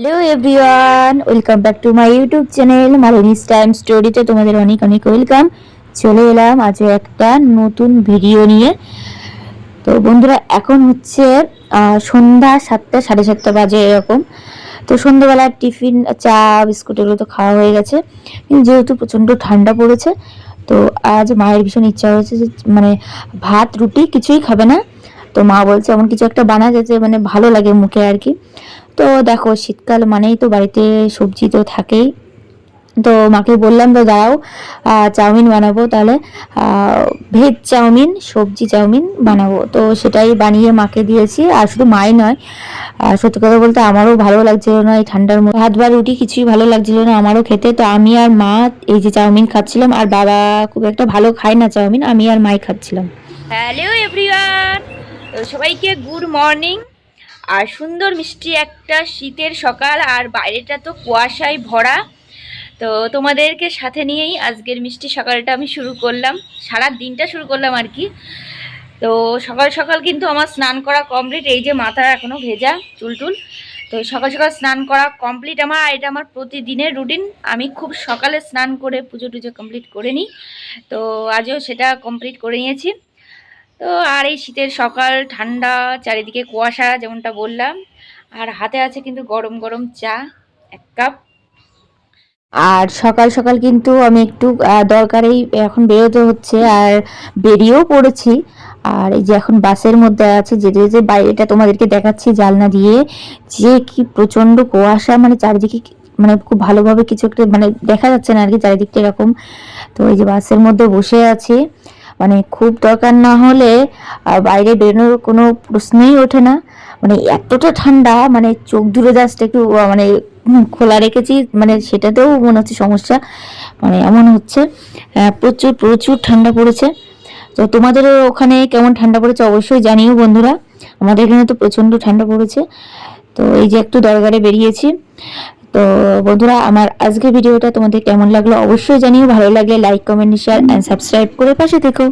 Hello everyone, welcome back to my YouTube channel Malini's time স্টোরিতে তোমাদের অনেক অনেক ওয়েলকাম। চলে এলাম আজও একটা নতুন ভিডিও নিয়ে। তো বন্ধুরা, এখন হচ্ছে সন্ধ্যা 7টা 7:30 বাজে এরকম। তো সন্ধ্যাবেলার টিফিন চা বিস্কুট এগুলো তো খাওয়া হয়ে গেছে, কিন্তু যেহেতু প্রচণ্ড ঠান্ডা পড়েছে, তো আজ মায়ের ভীষণ ইচ্ছা হয়েছে যে মানে ভাত রুটি কিছুই খাবে না। তো মা বলছে এমন কিছু একটা বানা যাতে মানে ভালো লাগে মুখে আর কি। তো দেখো, শীতকাল মানেই তো বাড়িতে সবজি তো থাকেই। তো মাকে বললাম তো দাঁড়াও, চাউমিন বানাবো তাহলে, ভেজ চাউমিন সবজি চাউমিন বানাবো। তো সেটাই বানিয়ে মাকে দিয়েছি। আর শুধু মাই নয়, সত্যি কথা বলতে আমারও ভালো লাগছিল না এই ঠান্ডার মধ্যে, ভাত বা রুটি কিছুই ভালো লাগছিল না আমারও খেতে। তো আমি আর মা এই যে চাউমিন খাচ্ছিলাম, আর বাবা খুব একটা ভালো খায় না চাউমিন, আমি আর মাই খাচ্ছিলাম। হ্যালো এভরিওয়ান, সবাইকে গুড মর্নিং। আর সুন্দর মিষ্টি একটা শীতের সকাল, আর বাইরেটা তো কুয়াশায় ভরা। তো তোমাদেরকে সাথে নিয়েই আজকের মিষ্টি সকালটা আমি শুরু করলাম, সারা দিনটা শুরু করলাম আর কি। তো সকাল সকাল কিন্তু আমার স্নান করা কমপ্লিট, এই যে মাথা এখনও ভেজা চুলটুল। তো সকাল সকাল স্নান করা কমপ্লিট আমার, আর এটা আমার প্রতিদিনের রুটিন। আমি খুব সকালে স্নান করে পুজো টুজো কমপ্লিট করে নিই। তো আজও সেটা কমপ্লিট করে নিয়েছি। তো আর এই শীতের সকাল, ঠান্ডা, চারিদিকে কুয়াশা যেমনটা বললাম, আর হাতে আছে কিন্তু গরম গরম চা 1 কাপ। আর সকাল সকাল কিন্তু আমি একটু দরকারেই এখন বেরোতে হচ্ছে, আর বেরিয়েও পড়েছি। আর এই যে এখন বাসের মধ্যে আছে, যেতে যে বাইরেটা তোমাদেরকে দেখাচ্ছি জানলা দিয়ে, যে কি প্রচন্ড কুয়াশা, মানে চারিদিকে মানে খুব ভালোভাবে কিছু একটা মানে দেখা যাচ্ছে না আর কি, চারিদিকটা এরকম। তো এই যে বাসের মধ্যে বসে আছি, মানে খুব দরকার না হলে বাইরে বেরোনোর কোনো প্রশ্নই ওঠে না। মানে এতটা ঠান্ডা, মানে চোখ দূরে জাস্ট একটু মানে খোলা রেখেছি, মানে সেটাতেও মনে হচ্ছে সমস্যা, মানে এমন হচ্ছে। প্রচুর প্রচুর ঠান্ডা পড়েছে। তো তোমাদেরও ওখানে কেমন ঠান্ডা পড়েছে অবশ্যই জানিও বন্ধুরা। আমাদের এখানে তো প্রচণ্ড ঠান্ডা পড়েছে। তো এই যে একটু দরকারে বেরিয়েছি। তো বন্ধুরা, আমার আজকের ভিডিওটা তোমাদের কেমন লাগলো অবশ্যই জানিও। ভালো লাগলে like comment share and subscribe করে পাশে থেকো।